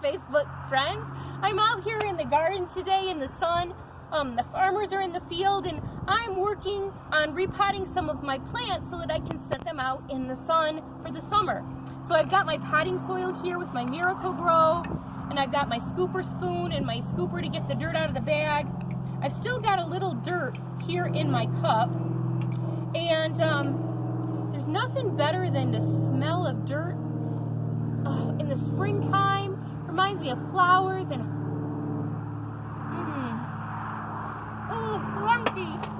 Facebook friends. I'm out here in the garden today in the sun. The farmers are in the field, and I'm working on repotting some of my plants so that I can set them out in the sun for the summer. So I've got my potting soil here with my Miracle-Gro, and I've got my scooper spoon and my scooper to get the dirt out of the bag. I've still got a little dirt here in my cup, and there's nothing better than the smell of dirt in the springtime. Reminds me of flowers and crunchy.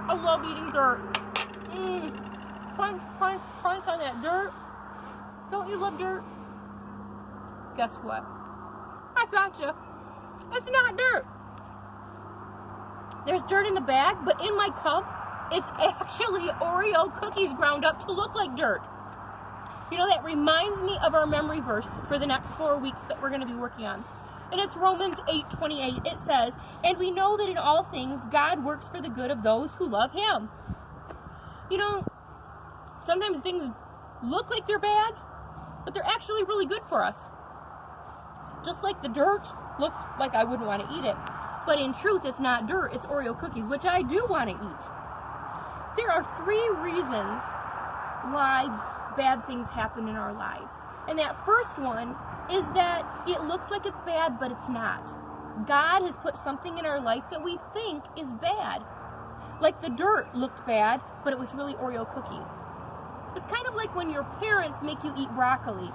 I love eating dirt. Crunch, crunch, crunch on that dirt. Don't you love dirt? Guess what? I gotcha. It's not dirt. There's dirt in the bag, but in my cup, it's actually Oreo cookies ground up to look like dirt. You know, that reminds me of our memory verse for the next 4 weeks that we're going to be working on. And it's Romans 8:28. It says, "And we know that in all things God works for the good of those who love Him." You know, sometimes things look like they're bad, but they're actually really good for us. Just like the dirt looks like I wouldn't want to eat it. But in truth, it's not dirt, it's Oreo cookies, which I do want to eat. There are 3 reasons why bad things happen in our lives. And that first one is that it looks like it's bad, but it's not. God has put something in our life that we think is bad. Like the dirt looked bad, but it was really Oreo cookies. It's kind of like when your parents make you eat broccoli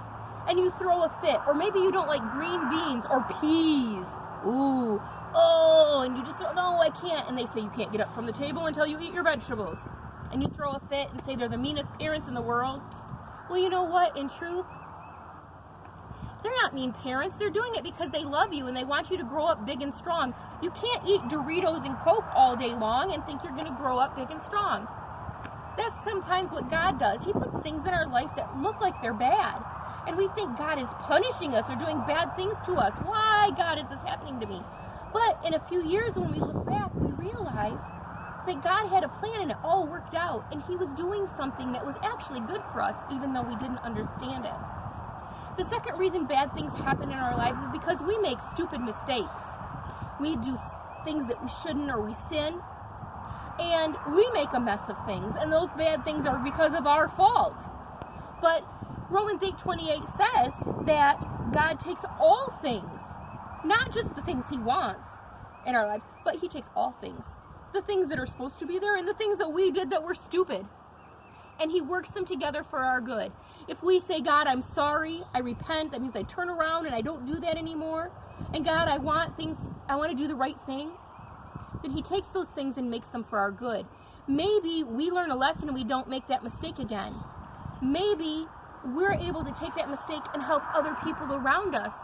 and you throw a fit, or maybe you don't like green beans or peas. And you just don't know, I can't. And they say you can't get up from the table until you eat your vegetables. And you throw a fit and say they're the meanest parents in the world. Well, you know what? In truth, they're not mean parents. They're doing it because they love you and they want you to grow up big and strong. You can't eat Doritos and Coke all day long and think you're going to grow up big and strong. That's sometimes what God does. He puts things in our life that look like they're bad. And we think God is punishing us or doing bad things to us. Why, God, is this happening to me? But in a few years when we look back, we realize that God had a plan and it all worked out. And He was doing something that was actually good for us, even though we didn't understand it. The second reason bad things happen in our lives is because we make stupid mistakes. We do things that we shouldn't, or we sin. And we make a mess of things. And those bad things are because of our fault. But Romans 8:28 says that God takes all things, not just the things He wants in our lives, but He takes all things. The things that are supposed to be there and the things that we did that were stupid. And He works them together for our good. If we say, God, I'm sorry, I repent, that means I turn around and I don't do that anymore. And God, I want to do the right thing. Then He takes those things and makes them for our good. Maybe we learn a lesson and we don't make that mistake again. Maybe we're able to take that mistake and help other people around us.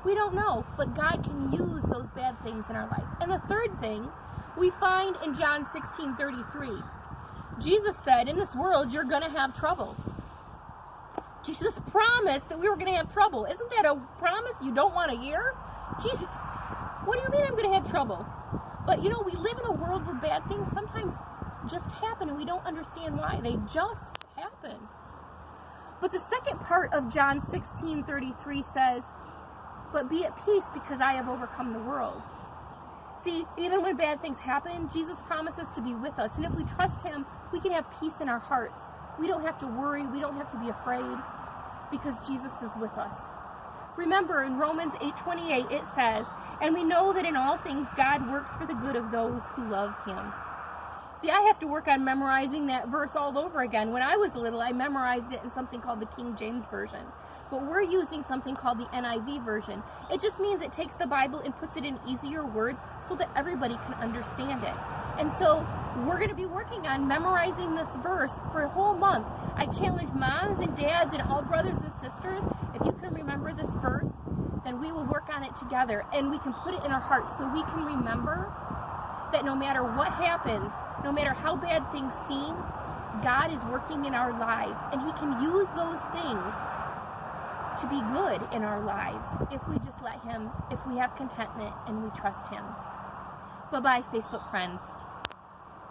We don't know, but God can use those bad things in our life. And the third thing we find in John 16:33. Jesus said, in this world, you're going to have trouble. Jesus promised that we were going to have trouble. Isn't that a promise you don't want to hear? Jesus, what do you mean I'm going to have trouble? But you know, we live in a world where bad things sometimes just happen and we don't understand why. They just happen. But the second part of John 16:33 says, but be at peace because I have overcome the world. See, even when bad things happen, Jesus promises to be with us. And if we trust Him, we can have peace in our hearts. We don't have to worry. We don't have to be afraid because Jesus is with us. Remember, in Romans 8:28, it says, and we know that in all things God works for the good of those who love Him. See, I have to work on memorizing that verse all over again. When I was little, I memorized it in something called the King James Version. But we're using something called the NIV version. It just means it takes the Bible and puts it in easier words so that everybody can understand it. And so we're going to be working on memorizing this verse for a whole month. I challenge moms and dads and all brothers and sisters, if you can remember this verse, then we will work on it together and we can put it in our hearts so we can remember that no matter what happens, no matter how bad things seem, God is working in our lives and He can use those things to be good in our lives if we just let Him, if we have contentment and we trust Him. Bye-bye, Facebook friends.